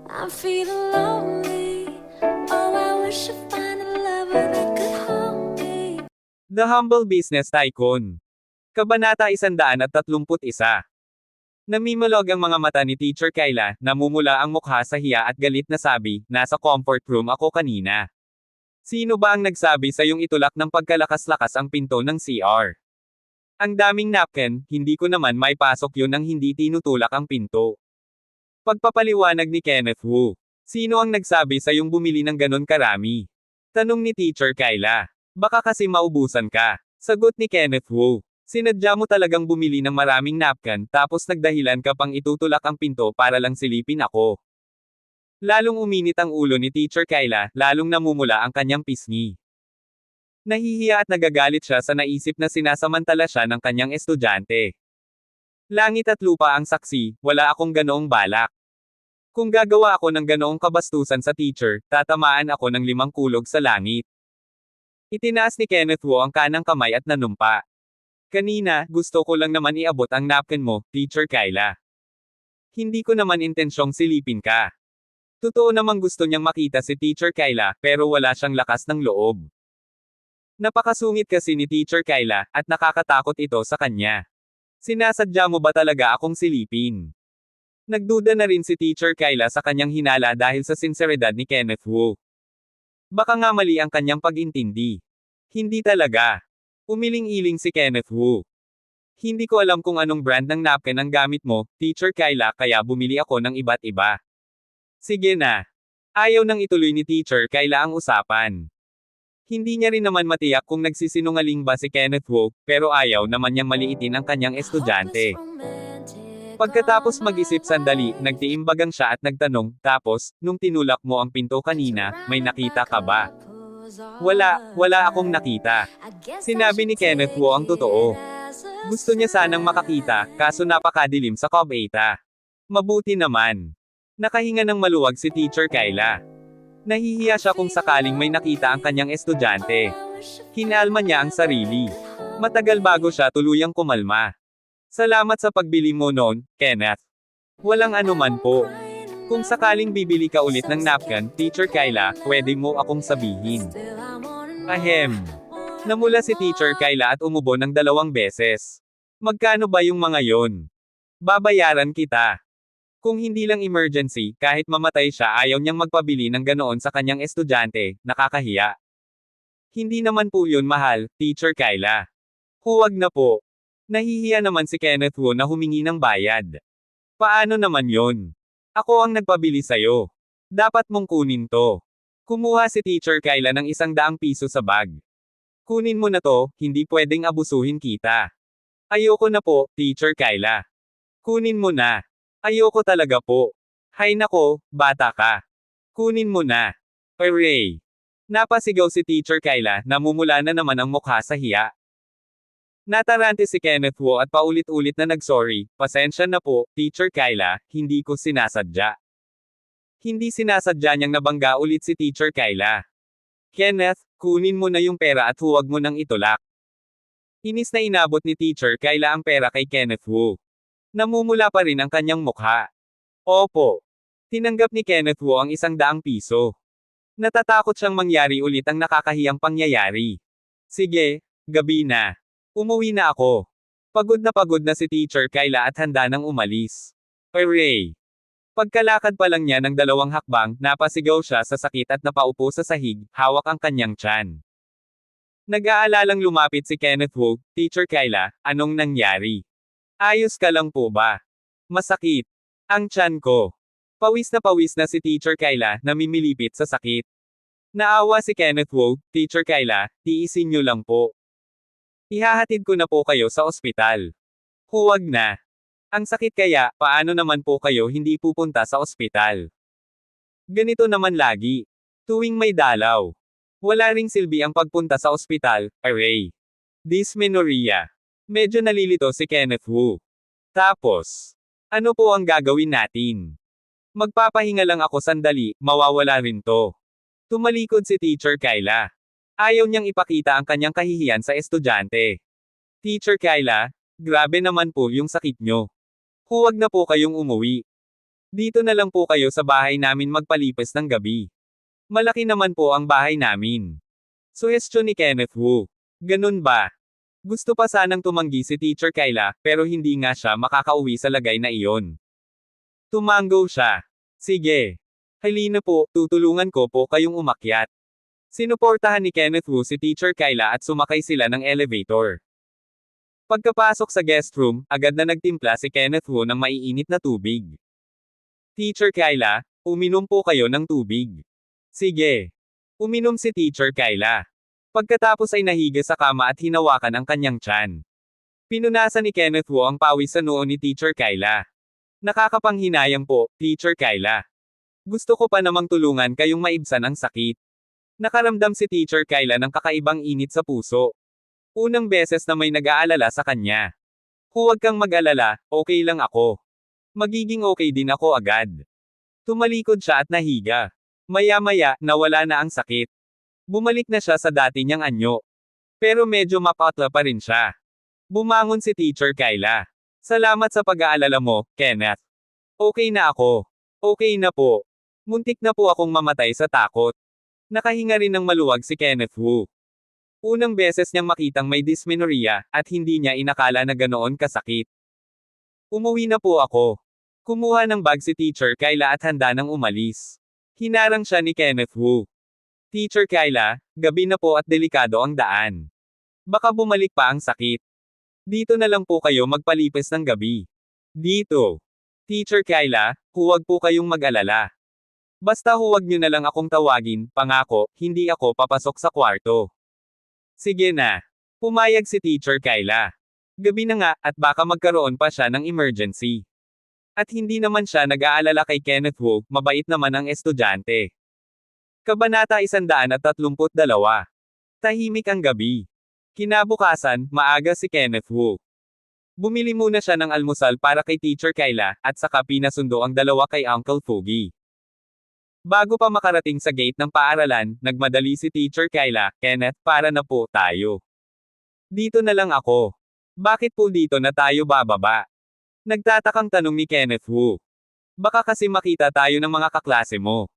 I'm feeling lonely. Oh, I wish I find a lover that could hold me. The Humble Business Tycoon. Kabanata 131. Namimulog ang mga mata ni Teacher Kyla, namumula ang mukha sa hiya at galit na sabi, nasa comfort room ako kanina. Sino ba ang nagsabi sa yung itulak ng pagkalakas-lakas ang pinto ng CR? Ang daming napkin, hindi ko naman maipasok yun nang hindi tinutulak ang pinto. Pagpapaliwanag ni Kenneth Wu. Sino ang nagsabi sa yung bumili ng ganon karami? Tanong ni Teacher Kyla. Baka kasi maubusan ka. Sagot ni Kenneth Wu. Sinadya mo talagang bumili ng maraming napkin tapos nagdahilan ka pang itutulak ang pinto para lang silipin ako. Lalong uminit ang ulo ni Teacher Kyla, lalong namumula ang kanyang pisngi. Nahihiya at nagagalit siya sa naisip na sinasamantala siya ng kanyang estudyante. Langit at lupa ang saksi, wala akong ganoong balak. Kung gagawa ako ng ganoong kabastusan sa teacher, tatamaan ako ng 5 kulog sa langit. Itinaas ni Kenneth Wu ang kanang kamay at nanumpa. Kanina, gusto ko lang naman iabot ang napkin mo, Teacher Kyla. Hindi ko naman intensyong silipin ka. Totoo namang gusto niyang makita si Teacher Kyla, pero wala siyang lakas ng loob. Napakasungit kasi ni Teacher Kyla, at nakakatakot ito sa kanya. Sinasadya mo ba talaga akong silipin? Nagduda na rin si Teacher Kyla sa kanyang hinala dahil sa sinseridad ni Kenneth Wu. Baka nga mali ang kanyang pag-intindi. Hindi talaga. Umiling-iling si Kenneth Wu. Hindi ko alam kung anong brand ng napkin ang gamit mo, Teacher Kyla, kaya bumili ako ng iba't iba. Sige na. Ayaw nang ituloy ni Teacher Kyla ang usapan. Hindi niya rin naman matiyak kung nagsisinungaling ba si Kenneth Wu, pero ayaw naman niyang maliitin ang kanyang estudyante. Pagkatapos mag-isip sandali, nagtiimbagang siya at nagtanong, tapos, nung tinulak mo ang pinto kanina, may nakita ka ba? Wala akong nakita. Sinabi ni Kenneth Wu ang totoo. Gusto niya sanang makakita, kaso napakadilim sa Cubeta. Mabuti naman. Nakahinga ng maluwag si Teacher Kyla. Nahihiya siya kung sakaling may nakita ang kanyang estudyante. Hinalma niya ang sarili. Matagal bago siya tuluyang kumalma. Salamat sa pagbili mo noon, Kenneth. Walang anuman po. Kung sakaling bibili ka ulit ng napkin, Teacher Kyla, pwede mo akong sabihin. Ahem. Namula si Teacher Kyla at umubo ng 2 beses. Magkano ba yung mga yon? Babayaran kita. Kung hindi lang emergency, kahit mamatay siya ayaw niyang magpabili ng ganoon sa kanyang estudyante, nakakahiya. Hindi naman po yun mahal, Teacher Kyla. Huwag na po. Nahihiya naman si Kenneth Wu na humingi ng bayad. Paano naman yon? Ako ang nagpabili sa'yo. Dapat mong kunin to. Kumuha si Teacher Kyla ng 100 piso sa bag. Kunin mo na to, hindi pwedeng abusuhin kita. Ayoko na po, Teacher Kyla. Kunin mo na. Ayoko talaga po. Hay nako, bata ka. Kunin mo na. Hooray! Napasigaw si Teacher Kyla, namumula na naman ang mukha sa hiya. Natarante si Kenneth Wu at paulit-ulit na nagsorry, pasensya na po, Teacher Kyla, hindi ko sinasadya. Hindi sinasadya niyang nabangga ulit si Teacher Kyla. Kenneth, kunin mo na yung pera at huwag mo nang itulak. Inis na inabot ni Teacher Kyla ang pera kay Kenneth Wu. Namumula pa rin ang kanyang mukha. Opo. Tinanggap ni Kenneth Wu ang 100 piso. Natatakot siyang mangyari ulit ang nakakahiyang pangyayari. Sige, gabi na. Umuwi na ako. Pagod na si Teacher Kyla at handa nang umalis. Hooray! Pagkalakad pa lang niya ng 2 hakbang, napasigaw siya sa sakit at napaupo sa sahig, hawak ang kanyang tiyan. Nag-aalalang lumapit si Kenneth Wu, Teacher Kyla, anong nangyari? Ayos ka lang po ba? Masakit. Ang tiyan ko. Pawis na si Teacher Kyla, namimilipit sa sakit. Naawa si Kenneth Wu, Teacher Kyla, tiisin niyo lang po. Ihahatid ko na po kayo sa ospital. Huwag na. Ang sakit kaya, paano naman po kayo hindi pupunta sa ospital? Ganito naman lagi. Tuwing may dalaw. Wala ring silbi ang pagpunta sa ospital, aray. Dysmenorrhea. Medyo nalilito si Kenneth Wu. Tapos, ano po ang gagawin natin? Magpapahinga lang ako sandali, mawawala rin to. Tumalikod si Teacher Kyla. Ayaw niyang ipakita ang kanyang kahihiyan sa estudyante. Teacher Kyla, grabe naman po yung sakit nyo. Huwag na po kayong umuwi. Dito na lang po kayo sa bahay namin magpalipas ng gabi. Malaki naman po ang bahay namin. Suhestyon ni Kenneth Wu. Ganun ba? Gusto pa sanang tumanggi si Teacher Kyla, pero hindi nga siya makakauwi sa lagay na iyon. Tumango siya. Sige. Halina po, tutulungan ko po kayong umakyat. Sinuportahan ni Kenneth Wu si Teacher Kyla at sumakay sila ng elevator. Pagkapasok sa guest room, agad na nagtimpla si Kenneth Wu ng maiinit na tubig. Teacher Kyla, uminom po kayo ng tubig. Sige. Uminom si Teacher Kyla. Pagkatapos ay nahiga sa kama at hinawakan ang kanyang tiyan. Pinunasan ni Kenneth Wu ang pawis sa noo ni Teacher Kyla. Nakakapanghinayang po, Teacher Kyla. Gusto ko pa namang tulungan kayong maibsan ang sakit. Nakaramdam si Teacher Kyla ng kakaibang init sa puso. Unang beses na may nag-aalala sa kanya. Huwag kang mag-alala, okay lang ako. Magiging okay din ako agad. Tumalikod siya at nahiga. Maya-maya, nawala na ang sakit. Bumalik na siya sa dati niyang anyo. Pero medyo mapatla pa rin siya. Bumangon si Teacher Kyla. Salamat sa pag-aalala mo, Kenneth. Okay na ako. Okay na po. Muntik na po akong mamatay sa takot. Nakahinga rin ng maluwag si Kenneth Wu. Unang beses niyang makitang may dysmenorrhea, at hindi niya inakala na ganoon kasakit. Umuwi na po ako. Kumuha ng bag si Teacher Kyla at handa nang umalis. Hinarang siya ni Kenneth Wu. Teacher Kyla, gabi na po at delikado ang daan. Baka bumalik pa ang sakit. Dito na lang po kayo magpalipas ng gabi. Dito. Teacher Kyla, huwag po kayong mag-alala. Basta huwag niyo na lang akong tawagin, pangako, hindi ako papasok sa kwarto. Sige na. Pumayag si Teacher Kyla. Gabi na nga, at baka magkaroon pa siya ng emergency. At hindi naman siya nag-aalala kay Kenneth Wu, mabait naman ang estudyante. Kabanata 132. Tahimik ang gabi. Kinabukasan, maaga si Kenneth Wu. Bumili muna siya ng almusal para kay Teacher Kyla, at saka pinasundo ang dalawa kay Uncle Fugi. Bago pa makarating sa gate ng paaralan, nagmadali si Teacher Kyla, Kenneth, para na po tayo. Dito na lang ako. Bakit po dito na tayo bababa? Nagtatakang tanong ni Kenneth Wu. Baka kasi makita tayo ng mga kaklase mo.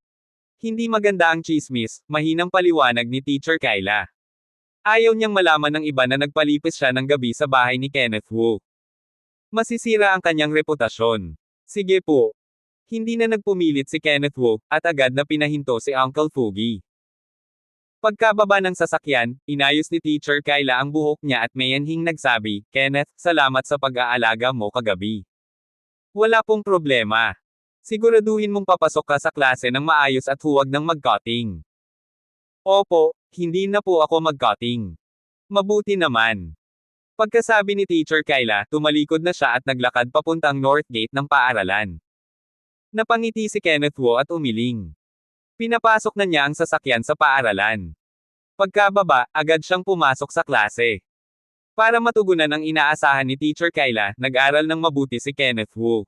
Hindi maganda ang chismis, mahinang paliwanag ni Teacher Kyla. Ayaw niyang malaman ng iba na nagpalipis siya ng gabi sa bahay ni Kenneth Wu. Masisira ang kanyang reputasyon. Sige po. Hindi na nagpumilit si Kenneth Wu, at agad na pinahinto si Uncle Fugi. Pagkababa ng sasakyan, inayos ni Teacher Kyla ang buhok niya at mayanhing nagsabi, Kenneth, salamat sa pag-aalaga mo kagabi. Wala pong problema. Siguraduhin mong papasok ka sa klase ng maayos at huwag nang mag-cutting. Opo, hindi na po ako mag-cutting. Mabuti naman. Pagkasabi ni Teacher Kyla, tumalikod na siya at naglakad papuntang North Gate ng paaralan. Napangiti si Kenneth Wu at umiling. Pinapasok na niya ang sasakyan sa paaralan. Pagkababa, agad siyang pumasok sa klase. Para matugunan ang inaasahan ni Teacher Kyla, nag-aral ng mabuti si Kenneth Wu.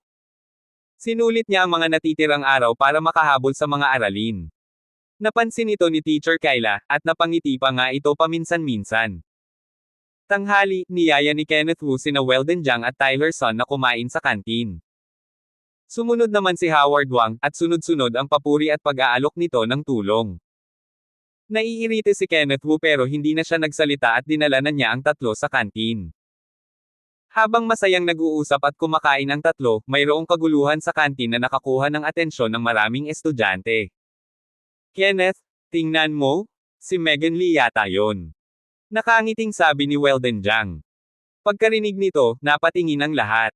Sinulit niya ang mga natitirang araw para makahabol sa mga aralin. Napansin ito ni Teacher Kyla, at napangiti pa nga ito paminsan-minsan. Tanghali, niyaya ni Kenneth Wu sina Weldon Jiang at Tyler Sun na kumain sa kantin. Sumunod naman si Howard Wang, at sunod-sunod ang papuri at pag-aalok nito ng tulong. Naiirite si Kenneth Wu pero hindi na siya nagsalita at dinala na niya ang tatlo sa kantin. Habang masayang nag-uusap at kumakain ang tatlo, mayroong kaguluhan sa kantin na nakakuha ng atensyon ng maraming estudyante. Kenneth, tingnan mo? Si Megan Lee yata yon. Nakangiting sabi ni Weldon Jiang. Pagkarinig nito, napatingin ang lahat.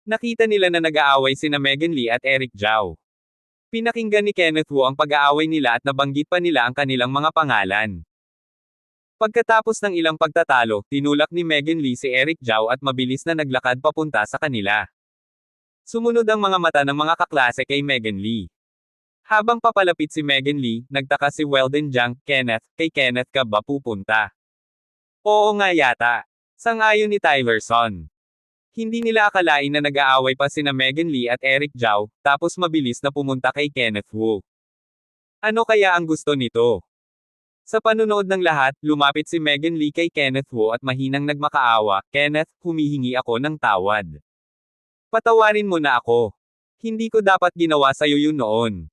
Nakita nila na nag-aaway sina Megan Lee at Eric Zhao. Pinakinggan ni Kenneth Wu ang pag-aaway nila at nabanggit pa nila ang kanilang mga pangalan. Pagkatapos ng ilang pagtatalo, tinulak ni Megan Lee si Eric Zhao at mabilis na naglakad papunta sa kanila. Sumunod ang mga mata ng mga kaklase kay Megan Lee. Habang papalapit si Megan Lee, nagtaka si Weldon Jiang, Kenneth, kay Kenneth ka ba pupunta? Oo nga yata. Sang-ayon ni Tyler Sun. Hindi nila akalain na nag-aaway pa sina Megan Lee at Eric Zhao, tapos mabilis na pumunta kay Kenneth Wu. Ano kaya ang gusto nito? Sa panunood ng lahat, lumapit si Megan Lee kay Kenneth Wu at mahinang nagmakaawa, Kenneth, humihingi ako ng tawad. Patawarin mo na ako. Hindi ko dapat ginawa sa'yo yun noon.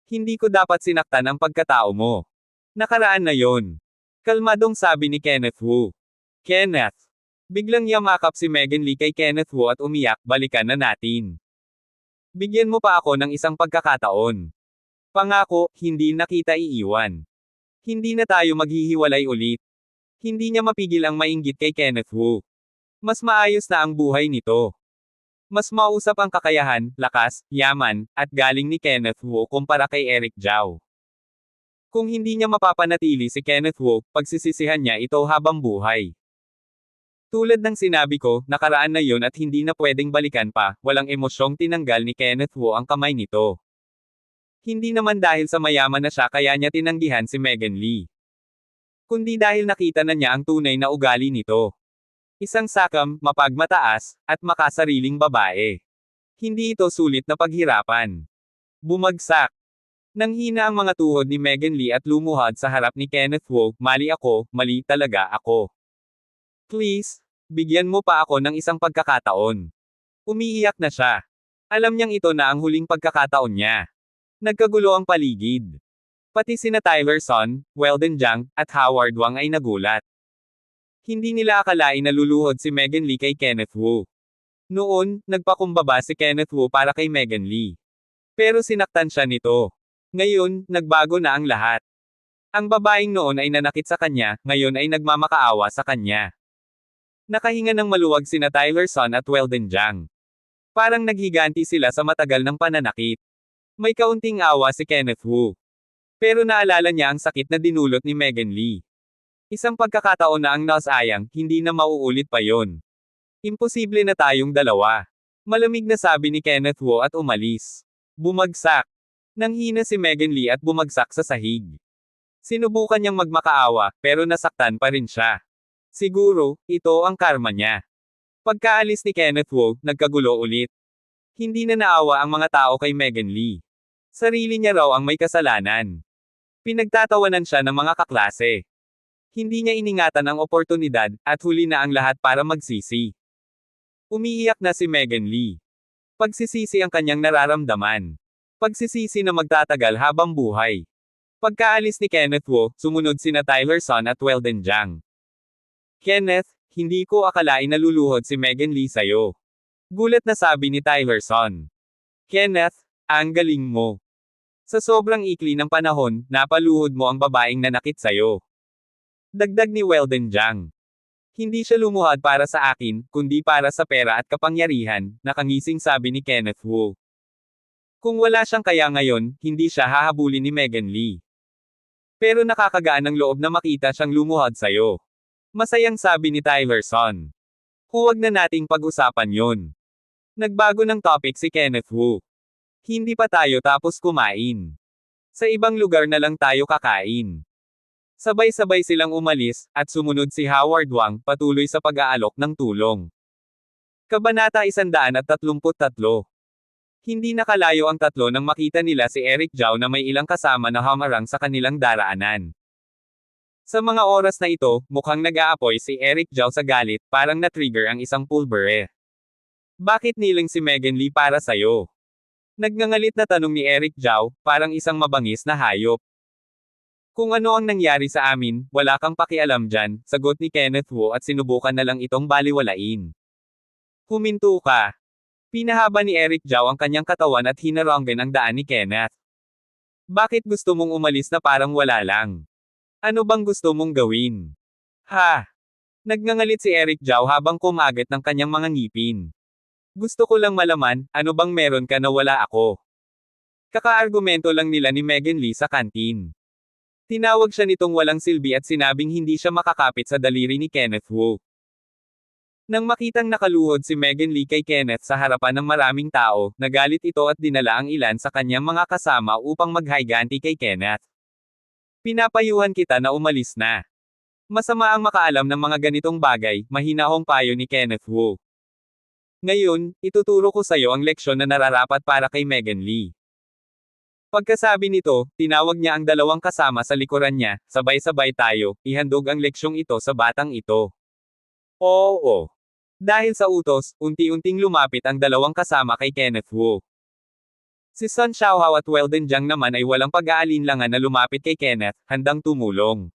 Hindi ko dapat sinaktan ang pagkatao mo. Nakaraan na yon. Kalmadong sabi ni Kenneth Wu. Kenneth. Biglang yamakap si Megan Lee kay Kenneth Wu at umiyak, balikan na natin. Bigyan mo pa ako ng isang pagkakataon. Pangako, hindi na kita iiwan. Hindi na tayo maghihiwalay ulit. Hindi niya mapigil ang mainggit kay Kenneth Wu. Mas maayos na ang buhay nito. Mas mausap ang kakayahan, lakas, yaman, at galing ni Kenneth Wu kumpara kay Eric Zhao. Kung hindi niya mapapanatili si Kenneth Wu, pagsisisihan niya ito habang buhay. Tulad ng sinabi ko, nakaraan na yun at hindi na pwedeng balikan pa, walang emosyong tinanggal ni Kenneth Wu ang kamay nito. Hindi naman dahil sa mayaman na siya kaya niya tinanggihan si Megan Lee. Kundi dahil nakita na niya ang tunay na ugali nito. Isang sakam, mapagmataas, at makasariling babae. Hindi ito sulit na paghirapan. Bumagsak. Nanghina ang mga tuhod ni Megan Lee at lumuhod sa harap ni Kenneth Wu, mali ako, mali talaga ako. Please, bigyan mo pa ako ng isang pagkakataon. Umiiyak na siya. Alam niyang ito na ang huling pagkakataon niya. Nagkagulo ang paligid. Pati sina Tyler Son, Weldon Jiang, at Howard Wang ay nagulat. Hindi nila akalain na luluhod si Megan Lee kay Kenneth Wu. Noon, nagpakumbaba si Kenneth Wu para kay Megan Lee. Pero sinaktan siya nito. Ngayon, nagbago na ang lahat. Ang babaeng noon ay nanakit sa kanya, ngayon ay nagmamakaawa sa kanya. Nakahinga ng maluwag sina Tyler Son at Weldon Jiang. Parang naghiganti sila sa matagal ng pananakit. May kaunting awa si Kenneth Wu. Pero naalala niya ang sakit na dinulot ni Megan Lee. Isang pagkakataon na ang nasayang, hindi na mauulit pa yon. Imposible na tayong dalawa. Malamig na sabi ni Kenneth Wu at umalis. Bumagsak. Nanghina si Megan Lee at bumagsak sa sahig. Sinubukan niyang magmakaawa, pero nasaktan pa rin siya. Siguro, ito ang karma niya. Pagkaalis ni Kenneth Wu, nagkagulo ulit. Hindi na naawa ang mga tao kay Megan Lee. Sarili niya raw ang may kasalanan. Pinagtatawanan siya ng mga kaklase. Hindi niya iningatan ang oportunidad, at huli na ang lahat para magsisi. Umiiyak na si Megan Lee. Pagsisisi ang kanyang nararamdaman. Pagsisisi na magtatagal habang buhay. Pagkaalis ni Kenneth Wu, sumunod sina Tyler Son at Weldon Jiang. Kenneth, hindi ko akalain na luluhod si Megan Lee sa'yo. Gulat na sabi ni Tyler Son. Kenneth, ang galing mo. Sa sobrang ikli ng panahon, napaluhod mo ang babaeng nanakit sa'yo. Dagdag ni Weldon Jiang. Hindi siya lumuhod para sa akin, kundi para sa pera at kapangyarihan, nakangising sabi ni Kenneth Wu. Kung wala siyang kaya ngayon, hindi siya hahabulin ni Megan Lee. Pero nakakagaan ng loob na makita siyang lumuhod sa'yo. Masayang sabi ni Tyler Son. Huwag na nating pag-usapan yon. Nagbago ng topic si Kenneth Wu. Hindi pa tayo tapos kumain. Sa ibang lugar na lang tayo kakain. Sabay-sabay silang umalis, at sumunod si Howard Wang, patuloy sa pag-aalok ng tulong. Kabanata 133. Hindi nakalayo ang tatlo nang makita nila si Eric Zhao na may ilang kasama na hamarang sa kanilang daraanan. Sa mga oras na ito, mukhang nag-aapoy si Eric Zhao sa galit, parang na-trigger ang isang pulbere. Bakit niling si Megan Lee para sa'yo? Nagngangalit na tanong ni Eric Zhao, parang isang mabangis na hayop. Kung ano ang nangyari sa amin, wala kang pakialam dyan, sagot ni Kenneth Wu at sinubukan na lang itong baliwalain. Huminto ka. Pinahaba ni Eric Zhao ang kanyang katawan at hinaronggan ang daan ni Kenneth. Bakit gusto mong umalis na parang wala lang? Ano bang gusto mong gawin? Ha? Nagngangalit si Eric Zhao habang kumagat ng kanyang mga ngipin. Gusto ko lang malaman, ano bang meron ka na wala ako? Kaka-argumento lang nila ni Megan Lee sa kantin. Tinawag siya nitong walang silbi at sinabing hindi siya makakapit sa daliri ni Kenneth Wu. Nang makitang nakaluhod si Megan Lee kay Kenneth sa harapan ng maraming tao, nagalit ito at dinala ang ilan sa kanyang mga kasama upang maghayganti kay Kenneth. Pinapayuhan kita na umalis na. Masama ang makaalam ng mga ganitong bagay, mahinahong payo ni Kenneth Wu. Ngayon, ituturo ko sa'yo ang leksyon na nararapat para kay Megan Lee. Pagkasabi nito, tinawag niya ang dalawang kasama sa likuran niya, sabay-sabay tayo, ihandog ang leksyong ito sa batang ito. Oo. Dahil sa utos, unti-unting lumapit ang dalawang kasama kay Kenneth Wu. Si Sun Xiaohao at Weldon Jiang naman ay walang pag-aalinlangan na lumapit kay Kenneth, handang tumulong.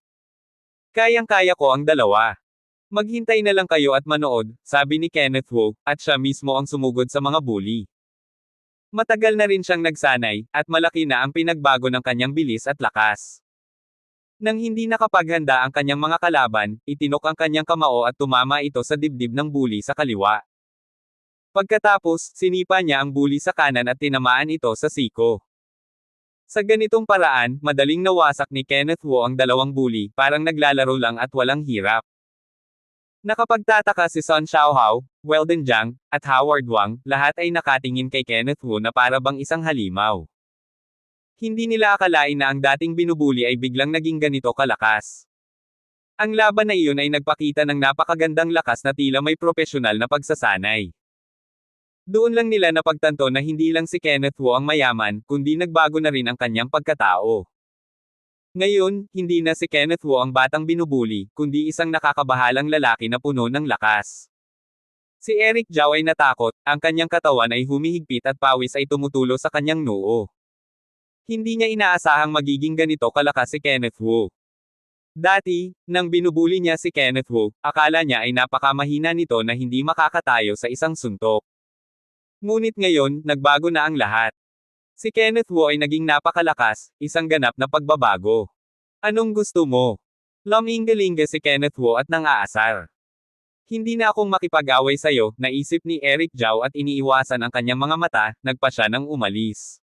Kayang-kaya ko ang dalawa. Maghintay na lang kayo at manood, sabi ni Kenneth Wu, at siya mismo ang sumugod sa mga bully. Matagal na rin siyang nagsanay, at malaki na ang pinagbago ng kanyang bilis at lakas. Nang hindi nakapaghanda ang kanyang mga kalaban, itinok ang kanyang kamao at tumama ito sa dibdib ng bully sa kaliwa. Pagkatapos, sinipa niya ang bully sa kanan at tinamaan ito sa siko. Sa ganitong paraan, madaling nawasak ni Kenneth Wu ang dalawang bully, parang naglalaro lang at walang hirap. Nakapagtataka si Sun Xiaohao, Weldon Jiang, at Howard Wang, lahat ay nakatingin kay Kenneth Wu na para bang isang halimaw. Hindi nila akalain na ang dating binubuli ay biglang naging ganito kalakas. Ang laban na iyon ay nagpakita ng napakagandang lakas na tila may propesyonal na pagsasanay. Doon lang nila napagtanto na hindi lang si Kenneth Wu ang mayaman, kundi nagbago na rin ang kanyang pagkatao. Ngayon, hindi na si Kenneth Wu ang batang binubuli, kundi isang nakakabahalang lalaki na puno ng lakas. Si Eric Zhao ay natakot, ang kanyang katawan ay humihigpit at pawis ay tumutulo sa kanyang noo. Hindi niya inaasahang magiging ganito kalakas si Kenneth Wu. Dati, nang binubuli niya si Kenneth Wu, akala niya ay napakamahina nito na hindi makakatayo sa isang suntok. Ngunit ngayon, nagbago na ang lahat. Si Kenneth Wu ay naging napakalakas, isang ganap na pagbabago. Anong gusto mo? Laminggalinga si Kenneth Wu at nang-aasar. Hindi na akong makipag-away sa'yo, naisip ni Eric Zhao at iniiwasan ang kanyang mga mata, nagpa siya ng umalis.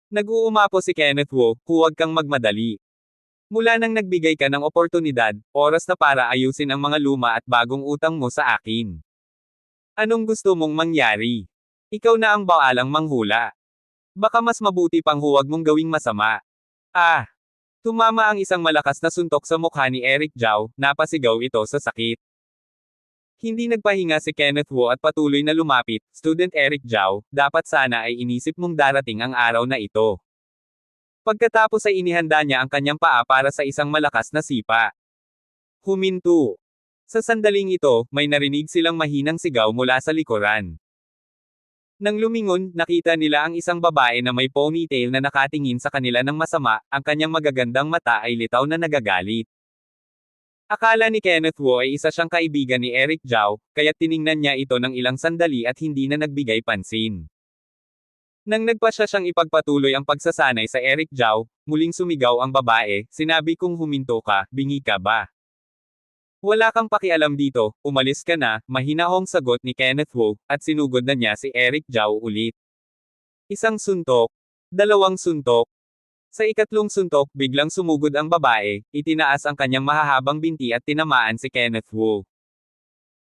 Nag-uumapo si Kenneth Wu, huwag kang magmadali. Mula nang nagbigay ka ng oportunidad, oras na para ayusin ang mga luma at bagong utang mo sa akin. Anong gusto mong mangyari? Ikaw na ang baalang manghula. Baka mas mabuti pang huwag mong gawing masama. Ah! Tumama ang isang malakas na suntok sa mukha ni Eric Zhao, napasigaw ito sa sakit. Hindi nagpahinga si Kenneth Wu at patuloy na lumapit, Student Eric Zhao, dapat sana ay inisip mong darating ang araw na ito. Pagkatapos ay inihanda niya ang kanyang paa para sa isang malakas na sipa. Huminto. Sa sandaling ito, may narinig silang mahinang sigaw mula sa likuran. Nang lumingon, nakita nila ang isang babae na may ponytail na nakatingin sa kanila ng masama, ang kanyang magagandang mata ay litaw na nagagalit. Akala ni Kenneth Wu ay isa siyang kaibigan ni Eric Zhao, kaya tiningnan niya ito ng ilang sandali at hindi na nagbigay pansin. Nang nagpa siya siyang ipagpatuloy ang pagsasanay sa Eric Zhao, muling sumigaw ang babae, sinabi kong huminto ka, bingi ka ba? Wala kang pakialam dito, umalis ka na, mahinahong sagot ni Kenneth Wu, at sinugod na niya si Eric Zhao ulit. Isang suntok, dalawang suntok. Sa ikatlong suntok, biglang sumugod ang babae, itinaas ang kanyang mahahabang binti at tinamaan si Kenneth Wu.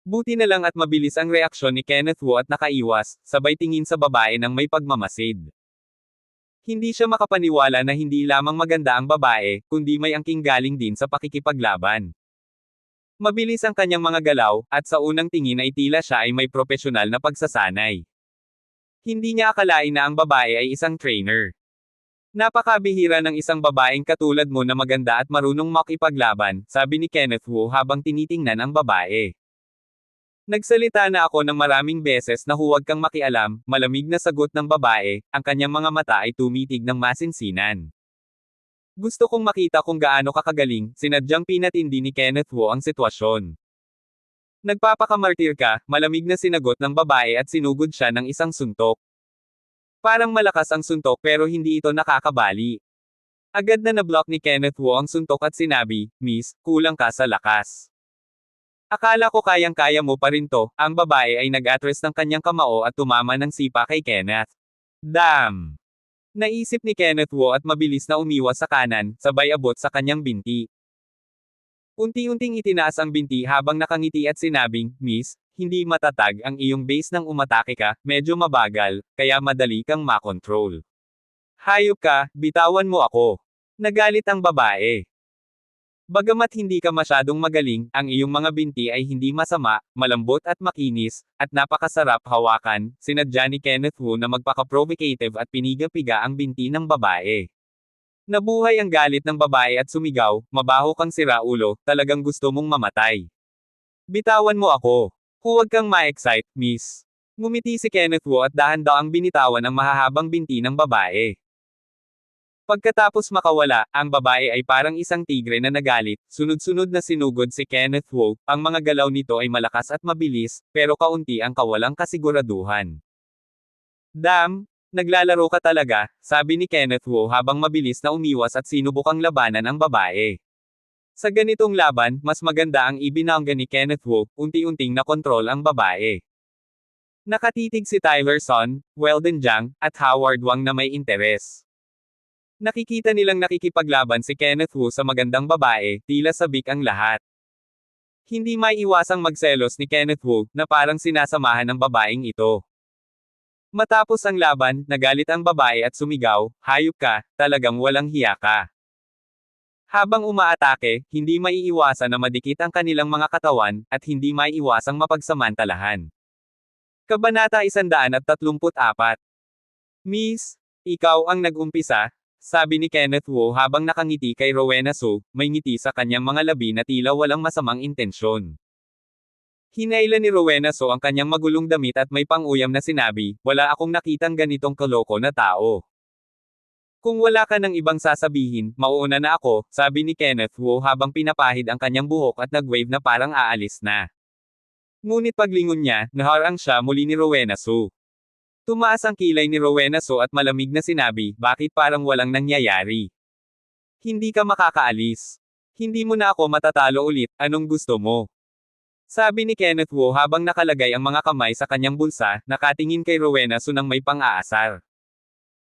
Buti na lang at mabilis ang reaksyon ni Kenneth Wu at nakaiwas, sabay tingin sa babae ng may pagmamasid. Hindi siya makapaniwala na hindi lamang maganda ang babae, kundi may angking galing din sa pakikipaglaban. Mabilis ang kanyang mga galaw, at sa unang tingin ay tila siya ay may propesyonal na pagsasanay. Hindi niya akalain na ang babae ay isang trainer. Napakabihira ng isang babaeng katulad mo na maganda at marunong makipaglaban, sabi ni Kenneth Wu habang tinitingnan ang babae. Nagsalita na ako ng maraming beses na huwag kang makialam, malamig na sagot ng babae, ang kanyang mga mata ay tumitig ng masinsinan. Gusto kong makita kung gaano kakagaling, sinadyang pinatindi ni Kenneth Wu ang sitwasyon. Nagpapakamartir ka, malamig na sinagot ng babae at sinugod siya ng isang suntok. Parang malakas ang suntok pero hindi ito nakakabali. Agad na nablock ni Kenneth Wu ang suntok at sinabi, Miss, kulang ka sa lakas. Akala ko kayang-kaya mo pa rin to, ang babae ay nag-atras ng kanyang kamao at tumama ng sipa kay Kenneth. Damn! Naisip ni Kenneth Wu at mabilis na umiwas sa kanan, sabay abot sa kanyang binti. Unti-unting itinaas ang binti habang nakangiti at sinabing, Miss, hindi matatag ang iyong base nang umatake ka, medyo mabagal, kaya madali kang makontrol. Hayop ka, bitawan mo ako. Nagalit ang babae. Bagamat hindi ka masyadong magaling, ang iyong mga binti ay hindi masama, malambot at makinis, at napakasarap hawakan, sinadya ni Kenneth Wu na magpaka-provocative at piniga-piga ang binti ng babae. Nabuhay ang galit ng babae at sumigaw, mabaho kang siraulo, talagang gusto mong mamatay. Bitawan mo ako. Huwag kang ma-excite, miss. Ngumiti si Kenneth Wu at dahan-daang binitawan ang mahahabang binti ng babae. Pagkatapos makawala, ang babae ay parang isang tigre na nagalit, sunod-sunod na sinugod si Kenneth Wu, ang mga galaw nito ay malakas at mabilis, pero kaunti ang kawalang kasiguraduhan. Damn, naglalaro ka talaga, sabi ni Kenneth Wu habang mabilis na umiwas at sinubukang labanan ang babae. Sa ganitong laban, mas maganda ang ibinangga ni Kenneth Wu, unti-unting nakontrol ang babae. Nakatitig si Tyler Son, Weldon Jiang, at Howard Wang na may interes. Nakikita nilang nakikipaglaban si Kenneth Wu sa magandang babae, tila sabik ang lahat. Hindi maiiwasang magselos ni Kenneth Wu, na parang sinasamahan ng babaeng ito. Matapos ang laban, nagalit ang babae at sumigaw, "Hayop ka, talagang walang hiya ka." Habang umaatake, hindi maiiwasan na madikit ang kanilang mga katawan, at hindi maiiwasang mapagsamantalahan. Kabanata 134. Miss, ikaw ang nag-umpisa, sabi ni Kenneth Wu habang nakangiti kay Rowena Su, may ngiti sa kanyang mga labi na tila walang masamang intensyon. Hinailan ni Rowena Su ang kanyang magulong damit at may pang-uyam na sinabi, "Wala akong nakitang ganitong kaloko na tao." "Kung wala ka ng ibang sasabihin, mauuna na ako," sabi ni Kenneth Wu habang pinapahid ang kanyang buhok at nag-wave na parang aalis na. Ngunit paglingon niya, naharang siya muli ni Rowena Su. Tumaas ang kilay ni Rowena Su at malamig na sinabi, "Bakit parang walang nangyayari? Hindi ka makakaalis. Hindi mo na ako matatalo ulit, anong gusto mo?" Sabi ni Kenneth Wu habang nakalagay ang mga kamay sa kanyang bulsa, nakatingin kay Rowena Su nang may pang-aasar.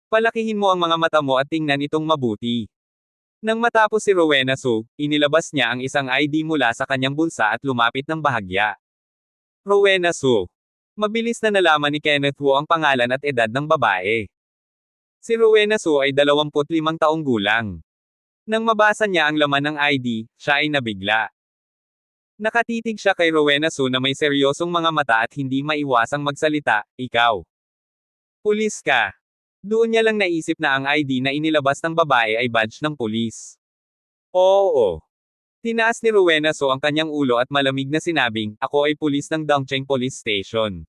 "Palakihin mo ang mga mata mo at tingnan itong mabuti." Nang matapos si Rowena Su, inilabas niya ang isang ID mula sa kanyang bulsa at lumapit ng bahagya. Rowena Su. Mabilis na nalaman ni Kenneth Wu ang pangalan at edad ng babae. Si Rowena Su ay 25 taong gulang. Nang mabasa niya ang laman ng ID, siya ay nabigla. Nakatitig siya kay Rowena Su na may seryosong mga mata at hindi maiwasang magsalita, "Ikaw. Pulis ka." Doon niya lang naisip na ang ID na inilabas ng babae ay badge ng pulis. "Oo." Tinaas ni Rowena Su ang kanyang ulo at malamig na sinabing, "Ako ay pulis ng Dongcheng Police Station."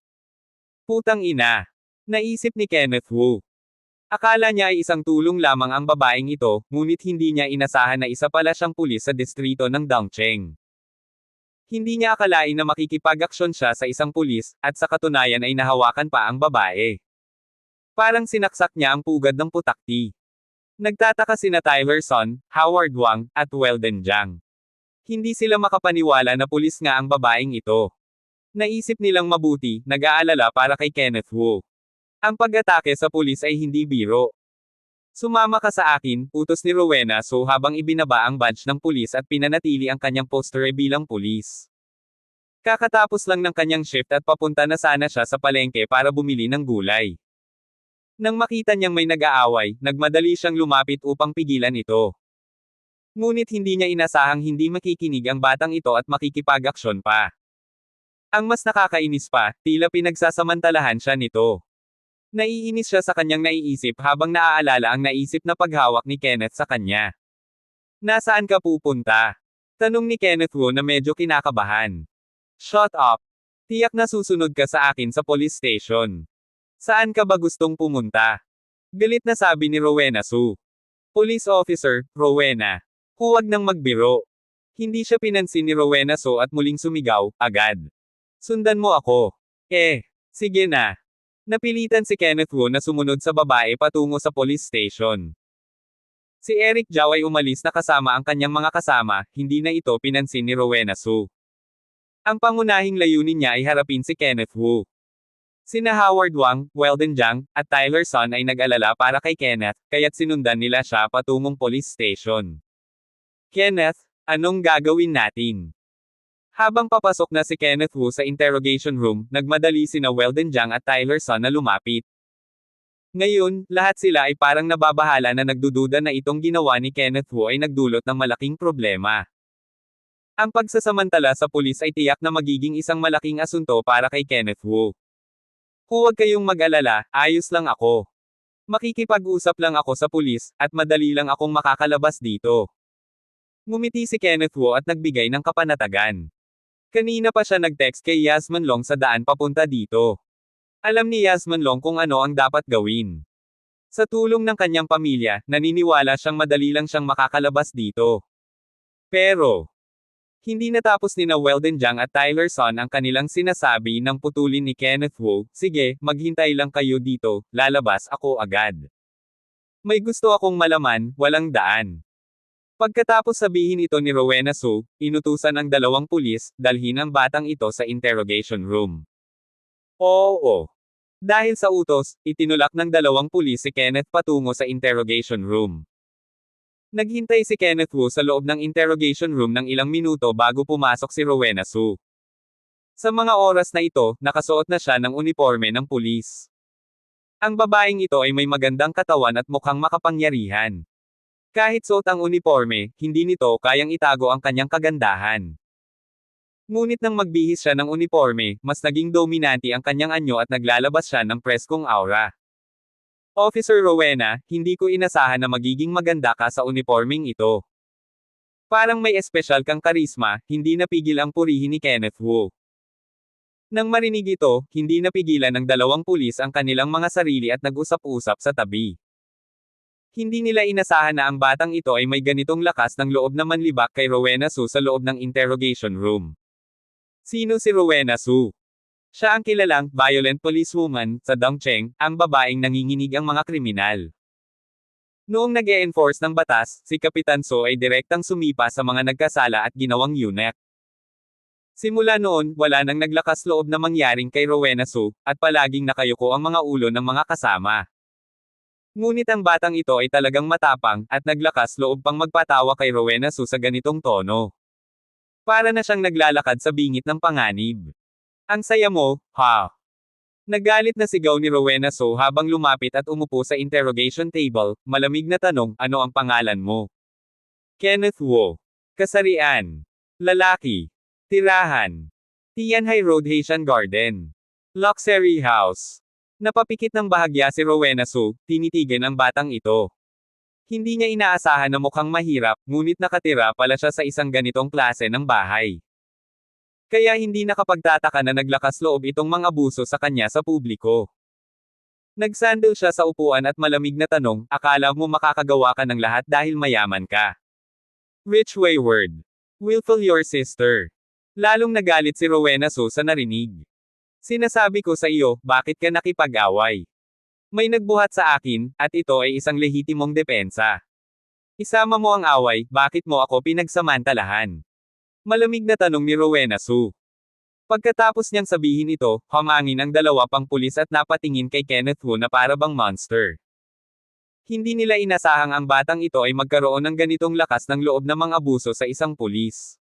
Putang ina. Naisip ni Kenneth Wu. Akala niya ay isang tulong lamang ang babaeng ito, ngunit hindi niya inasahan na isa pala siyang pulis sa distrito ng Dongcheng. Hindi niya akalain na makikipag-aksyon siya sa isang pulis, at sa katunayan ay nahawakan pa ang babae. Parang sinaksak niya ang pugad ng putakti. Nagtataka sina Tyler Son, Howard Wang, at Weldon Jiang. Hindi sila makapaniwala na pulis nga ang babaeng ito. Naisip nilang mabuti, nag-aalala para kay Kenneth Wu. Ang pag-atake sa pulis ay hindi biro. "Sumama ka sa akin," utos ni Rowena Su habang ibinaba ang badge ng pulis at pinanatili ang kanyang posture bilang pulis. Kakatapos lang ng kanyang shift at papunta na sana siya sa palengke para bumili ng gulay. Nang makita niyang may nag-aaway, nagmadali siyang lumapit upang pigilan ito. Ngunit hindi niya inasahang hindi makikinig ang batang ito at makikipag-aksyon pa. Ang mas nakakainis pa, tila pinagsasamantalahan siya nito. Naiinis siya sa kanyang naiisip habang naaalala ang naisip na paghawak ni Kenneth sa kanya. "Nasaan ka pupunta?" Tanong ni Kenneth Wu na medyo kinakabahan. "Shut up. Tiyak na susunod ka sa akin sa police station. Saan ka ba gustong pumunta?" Galit na sabi ni Rowena Su. "Police officer, Rowena. Huwag nang magbiro." Hindi siya pinansin ni Rowena Su at muling sumigaw, agad. "Sundan mo ako." Sige na." Napilitan si Kenneth Wu na sumunod sa babae patungo sa police station. Si Eric Zhao ay umalis na kasama ang kanyang mga kasama, hindi na ito pinansin ni Rowena Su. Ang pangunahing layunin niya ay harapin si Kenneth Wu. Sina Howard Wang, Weldon Jiang, at Tyler Son ay nag-alala para kay Kenneth, kaya't sinundan nila siya patungong police station. "Kenneth, anong gagawin natin?" Habang papasok na si Kenneth Wu sa interrogation room, nagmadali sina Weldon Jiang at Tyler Son na lumapit. Ngayon, lahat sila ay parang nababahala na nagdududa na itong ginawa ni Kenneth Wu ay nagdulot ng malaking problema. Ang pagsasamantala sa pulis ay tiyak na magiging isang malaking asunto para kay Kenneth Wu. "Huwag kayong mag-alala, ayos lang ako. Makikipag-usap lang ako sa pulis, at madali lang akong makakalabas dito." Ngumiti si Kenneth Wu at nagbigay ng kapanatagan. Kanina pa siya nag-text kay Yasmin Long sa daan papunta dito. Alam ni Yasmin Long kung ano ang dapat gawin. Sa tulong ng kanyang pamilya, naniniwala siyang madali lang siyang makakalabas dito. Pero, hindi natapos nina Weldon Jiang at Tyler Son ang kanilang sinasabi nang putulin ni Kenneth Wu, "Sige, maghintay lang kayo dito, lalabas ako agad. May gusto akong malaman, walang daan." Pagkatapos sabihin ito ni Rowena Su, inutusan ang dalawang pulis, dalhin ang batang ito sa interrogation room. Oo. Dahil sa utos, itinulak ng dalawang pulis si Kenneth patungo sa interrogation room. Naghintay si Kenneth Wu sa loob ng interrogation room ng ilang minuto bago pumasok si Rowena Su. Sa mga oras na ito, nakasuot na siya ng uniforme ng pulis. Ang babaeng ito ay may magandang katawan at mukhang makapangyarihan. Kahit suot ang uniforme, hindi nito kayang itago ang kanyang kagandahan. Ngunit nang magbihis siya ng uniforme, mas naging dominante ang kanyang anyo at naglalabas siya ng preskong aura. Officer Rowena, hindi ko inasahan na magiging maganda ka sa uniforming ito. Parang may espesyal kang karisma, hindi napigil ang purihin ni Kenneth Wu. Nang marinig ito, hindi napigilan ng dalawang pulis ang kanilang mga sarili at nag-usap-usap sa tabi. Hindi nila inasahan na ang batang ito ay may ganitong lakas ng loob na manlibak kay Rowena Su sa loob ng interrogation room. Sino si Rowena Su? Siya ang kilalang violent policewoman sa Dongcheng, ang babaeng nanginginig ang mga kriminal. Noong nag-e-enforce ng batas, si Kapitan Su ay direktang sumipa sa mga nagkasala at ginawang eunuch. Simula noon, wala nang naglakas loob na mangyaring kay Rowena Su, at palaging nakayuko ang mga ulo ng mga kasama. Ngunit ang batang ito ay talagang matapang, at naglakas loob pang magpatawa kay Rowena Su sa ganitong tono. Para na siyang naglalakad sa bingit ng panganib. "Ang saya mo, ha?" Nagalit na sigaw ni Rowena Su habang lumapit at umupo sa interrogation table, malamig na tanong, "Ano ang pangalan mo?" "Kenneth Wu." "Kasarian?" "Lalaki." "Tirahan?" "Tianhai Road Haitian Garden." "Luxury House." Napapikit ng bahagya si Rowena Su, tinitigan ang batang ito. Hindi niya inaasahan na mukhang mahirap, ngunit nakatira pala siya sa isang ganitong klase ng bahay. Kaya hindi nakapagtataka na naglakas loob itong mangabuso sa kanya sa publiko. Nagsandal siya sa upuan at malamig na tanong, "Akala mo makakagawa ka ng lahat dahil mayaman ka? Rich wayward. Willful your sister." Lalong nagalit si Rowena Su sa narinig. "Sinasabi ko sa iyo, bakit ka nakipag-away? May nagbuhat sa akin, at ito ay isang lehitimong depensa. Isama mo ang away, bakit mo ako pinagsamantalahan?" Malamig na tanong ni Rowena Su. Pagkatapos niyang sabihin ito, hamangin ang dalawa pang pulis at napatingin kay Kenneth Wu na para bang monster. Hindi nila inasahang ang batang ito ay magkaroon ng ganitong lakas ng loob na mang-abuso sa isang pulis.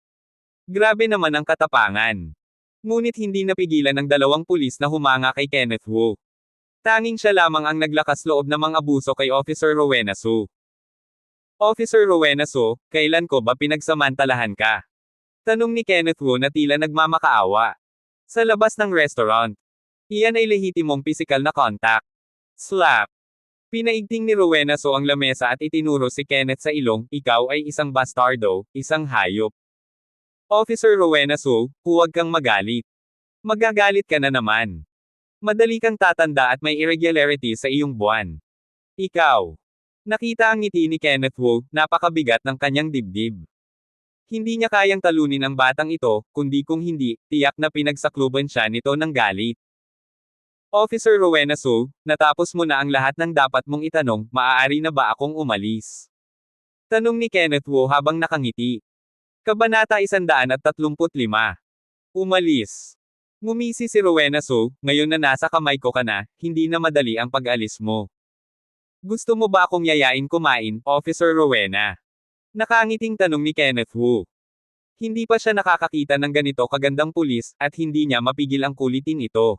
Grabe naman ang katapangan. Ngunit hindi napigilan ng dalawang pulis na humanga kay Kenneth Wu. Tanging siya lamang ang naglakas loob na mang-abuso kay Officer Rowena Su. "Officer Rowena Su, kailan ko ba pinagsamantalahan ka?" Tanong ni Kenneth Wu na tila nagmamakaawa. Sa labas ng restaurant. Iyan ay lehitimong pisikal na contact. Slap. Pinaigting ni Rowena Su ang lamesa at itinuro si Kenneth sa ilong, "Ikaw ay isang bastardo, isang hayop." Officer Rowena Su, huwag kang magalit. Magagalit ka na naman. Madali kang tatanda at may irregularity sa iyong buwan. Ikaw. Nakita ang ngiti ni Kenneth Wu, napakabigat ng kanyang dibdib. Hindi niya kayang talunin ang batang ito, kundi kung hindi, tiyak na pinagsakluban siya nito ng galit. "Officer Rowena Su, natapos mo na ang lahat ng dapat mong itanong, maaari na ba akong umalis?" Tanong ni Kenneth Wu habang nakangiti. Kabanata 135. Umalis. Ngumisi si Rowena Su, "Ngayon na nasa kamay ko ka na, hindi na madali ang pag-alis mo. Gusto mo ba akong yayain kumain, Officer Rowena?" Nakangiting tanong ni Kenneth Wu. Hindi pa siya nakakakita ng ganito kagandang pulis, at hindi niya mapigil ang kulitin ito.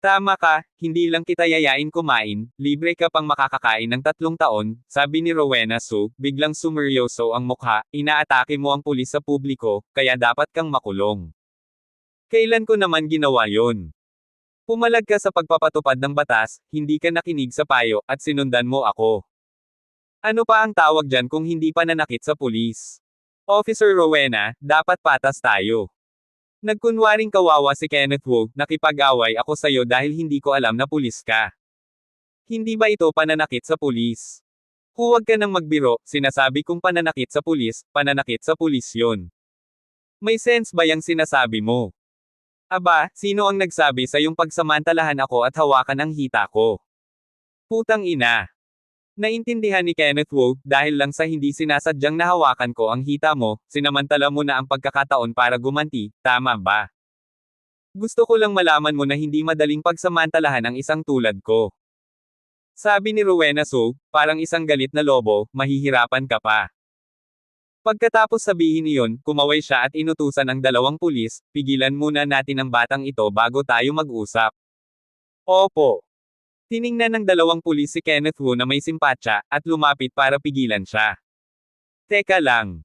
"Tama ka, hindi lang kita yayain kumain, libre ka pang makakakain ng 3 taon, sabi ni Rowena Su, biglang sumeryoso ang mukha, "Inaatake mo ang pulis sa publiko, kaya dapat kang makulong." "Kailan ko naman ginawa yon? Pumalag ka sa pagpapatupad ng batas, hindi ka nakinig sa payo, at sinundan mo ako. Ano pa ang tawag dyan kung hindi pananakit sa pulis? Officer Rowena, dapat patas tayo. Nagkunwaring kawawa si Kenneth Wu, nakipag-away ako sa'yo dahil hindi ko alam na pulis ka. Hindi ba ito pananakit sa pulis? Huwag ka nang magbiro, sinasabi kong pananakit sa pulis yun. May sense ba yung sinasabi mo? Aba, sino ang nagsabi sa yung pagsamantalahan ako at hawakan ang hita ko? Putang ina. Naintindihan ni Kenneth Wu, dahil lang sa hindi sinasadyang nahawakan ko ang hita mo, sinamantala mo na ang pagkakataon para gumanti, tama ba? Gusto ko lang malaman mo na hindi madaling pagsamantalahan ang isang tulad ko. Sabi ni Rowena Su, parang isang galit na lobo, mahihirapan ka pa. Pagkatapos sabihin iyon, kumaway siya at inutusan ang dalawang pulis, pigilan muna natin ang batang ito bago tayo mag-usap. Opo. Tiningnan ng dalawang pulis si Kenneth Wu na may simpatya, at lumapit para pigilan siya. Teka lang.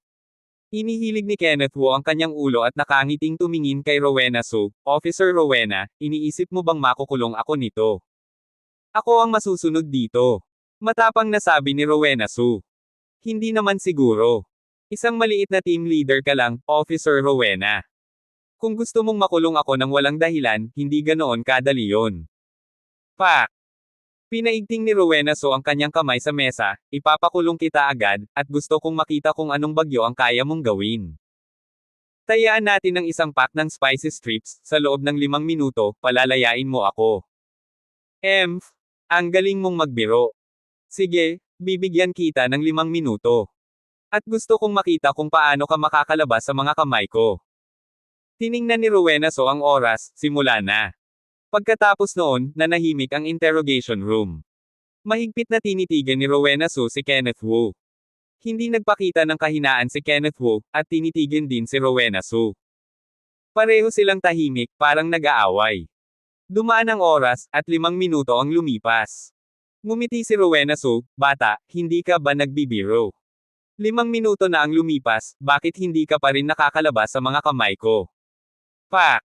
Inihilig ni Kenneth Wu ang kanyang ulo at nakangiting tumingin kay Rowena Su, Officer Rowena, iniisip mo bang makukulong ako nito? Ako ang masusunod dito. Matapang na sabi ni Rowena Su. Hindi naman siguro. Isang maliit na team leader ka lang, Officer Rowena. Kung gusto mong makulong ako ng walang dahilan, hindi ganoon kadali yon. Pak! Pinaigting ni Rowena So ang kanyang kamay sa mesa, ipapakulong kita agad, at gusto kong makita kung anong bagyo ang kaya mong gawin. Tayaan natin ng isang pack ng spicy strips, sa loob ng 5 minuto, palalayain mo ako. Ang galing mong magbiro. Sige, bibigyan kita ng 5 minuto. At gusto kong makita kung paano ka makakalabas sa mga kamay ko. Tiningnan ni Rowena So ang oras, simula na. Pagkatapos noon, nanahimik ang interrogation room. Mahigpit na tinitigan ni Rowena So si Kenneth Wu. Hindi nagpakita ng kahinaan si Kenneth Wu, at tinitigan din si Rowena So. Pareho silang tahimik, parang nag-aaway. Dumaan ang oras, at 5 minuto ang lumipas. Ngumiti si Rowena So, bata, hindi ka ba nagbibiro? 5 minuto na ang lumipas, bakit hindi ka pa rin nakakalabas sa mga kamay ko? Pak!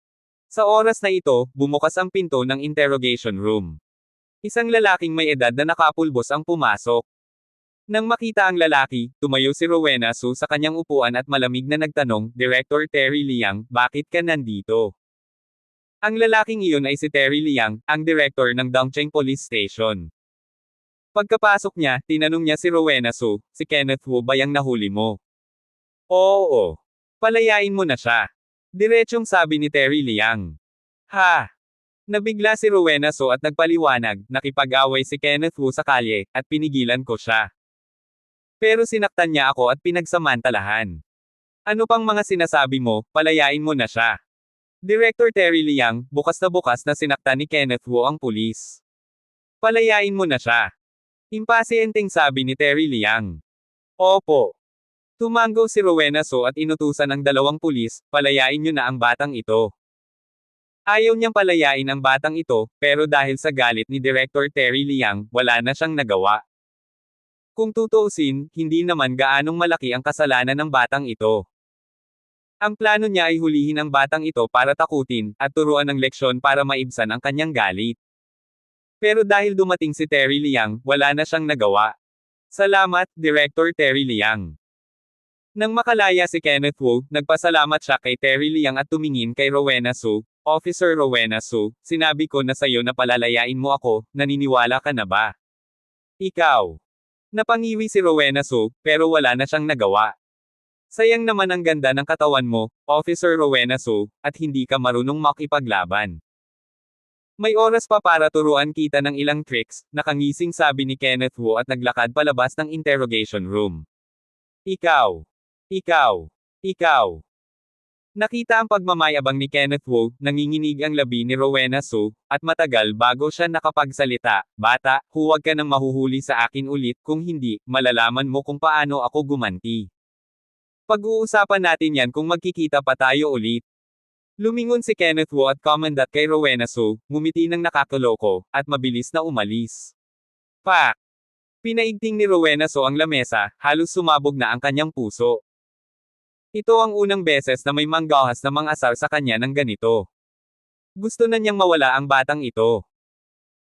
Sa oras na ito, bumukas ang pinto ng interrogation room. Isang lalaking may edad na nakapulbos ang pumasok. Nang makita ang lalaki, tumayo si Rowena Su sa kanyang upuan at malamig na nagtanong, Director Terry Liang, bakit ka nandito? Ang lalaking iyon ay si Terry Liang, ang director ng Dongcheng Police Station. Pagkapasok niya, tinanong niya si Rowena Su, si Kenneth Wu ba yang nahuli mo? Oo. Palayain mo na siya. Diretsyong sabi ni Terry Liang. Ha! Nabigla si Rowena So at nagpaliwanag, nakipag-away si Kenneth Wu sa kalye, at pinigilan ko siya. Pero sinaktan niya ako at pinagsamantalahan. Ano pang mga sinasabi mo, palayain mo na siya. Director Terry Liang, bukas na sinaktan ni Kenneth Wu ang pulis. Palayain mo na siya. Impasiyenteng sabi ni Terry Liang. Opo. Tumango si Rowena So at inutusan ang dalawang pulis, palayain niyo na ang batang ito. Ayaw niyang palayain ang batang ito, pero dahil sa galit ni Director Terry Liang, wala na siyang nagawa. Kung tutuusin, hindi naman gaanong malaki ang kasalanan ng batang ito. Ang plano niya ay hulihin ang batang ito para takutin, at turuan ng leksyon para maibsan ang kanyang galit. Pero dahil dumating si Terry Liang, wala na siyang nagawa. Salamat, Director Terry Liang. Nang makalaya si Kenneth Wu, nagpasalamat siya kay Terry Liang at tumingin kay Rowena Su, Officer Rowena Su, sinabi ko na sayo na palalayain mo ako, naniniwala ka na ba? Ikaw. Napangiwi si Rowena Su, pero wala na siyang nagawa. Sayang naman ang ganda ng katawan mo, Officer Rowena Su, at hindi ka marunong makipaglaban. May oras pa para turuan kita ng ilang tricks, nakangising sabi ni Kenneth Wu at naglakad palabas ng interrogation room. Ikaw. Nakita ang pagmamayabang ni Kenneth Wu, nanginginig ang labi ni Rowena Su, at matagal bago siya nakapagsalita, bata, huwag ka nang mahuhuli sa akin ulit, kung hindi, malalaman mo kung paano ako gumanti. Pag-uusapan natin yan kung magkikita pa tayo ulit. Lumingon si Kenneth Wu at kumandat kay Rowena Su, ngumiti ng nakakaloko, at mabilis na umalis. Pak! Pinaigting ni Rowena So ang lamesa, halos sumabog na ang kanyang puso. Ito ang unang beses na may manggahas na mang-asar sa kanya ng ganito. Gusto na niyang mawala ang batang ito.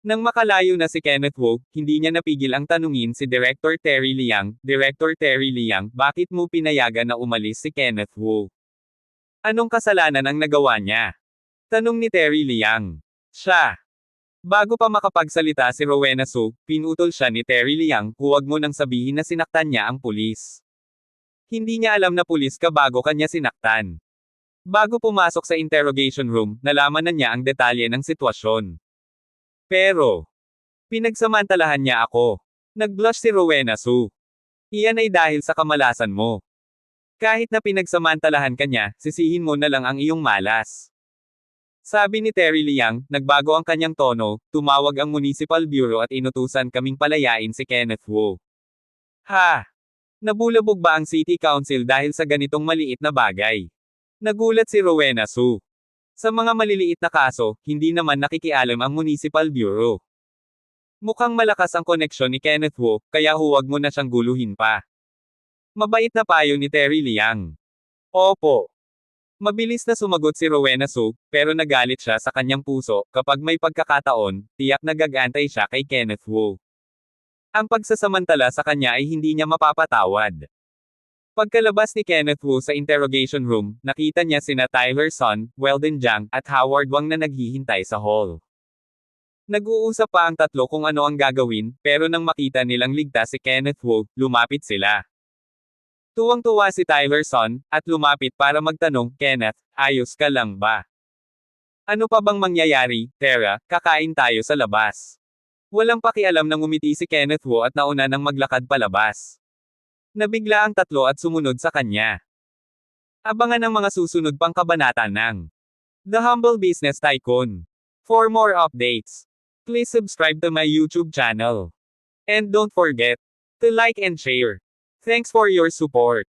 Nang makalayo na si Kenneth Wu, hindi niya napigil ang tanungin si Director Terry Liang, Director Terry Liang, bakit mo pinayagan na umalis si Kenneth Wu? Anong kasalanan ang nagawa niya? Tanong ni Terry Liang. Siya. Bago pa makapagsalita si Rowena Su, pinutol siya ni Terry Liang, huwag mo nang sabihin na sinaktan niya ang pulis. Hindi niya alam na pulis ka bago kanya sinaktan. Bago pumasok sa interrogation room, nalaman na niya ang detalye ng sitwasyon. Pero, pinagsamantalahan niya ako. Nag-blush si Rowena Su. Iyan ay dahil sa kamalasan mo. Kahit na pinagsamantalahan ka niya, sisihin mo na lang ang iyong malas. Sabi ni Terry Liang, nagbago ang kanyang tono, tumawag ang Municipal Bureau at inutusan kaming palayain si Kenneth Wu. Ha! Nabulabog ba ang City Council dahil sa ganitong maliit na bagay? Nagulat si Rowena Su. Sa mga maliliit na kaso, hindi naman nakikialam ang Municipal Bureau. Mukhang malakas ang koneksyon ni Kenneth Wu, kaya huwag mo na siyang guluhin pa. Mabait na payo ni Terry Liang. Opo. Mabilis na sumagot si Rowena Su, pero nagalit siya sa kanyang puso, kapag may pagkakataon, tiyak na gagantay siya kay Kenneth Wu. Ang pagsasamantala sa kanya ay hindi niya mapapatawad. Pagkalabas ni Kenneth Wu sa interrogation room, nakita niya sina Tyler Sun, Weldon Jiang, at Howard Wang na naghihintay sa hall. Nag-uusap pa ang tatlo kung ano ang gagawin, pero nang makita nilang ligtas si Kenneth Wu, lumapit sila. Tuwang-tuwa si Tyler Sun, at lumapit para magtanong, Kenneth, ayos ka lang ba? Ano pa bang mangyayari, Tara, kakain tayo sa labas. Walang pakialam nang umiti si Kenneth Wu at nauna nang maglakad palabas. Nabigla ang tatlo at sumunod sa kanya. Abangan ang mga susunod pang kabanata ng The Humble Business Tycoon. For more updates, please subscribe to my YouTube channel. And don't forget to like and share. Thanks for your support.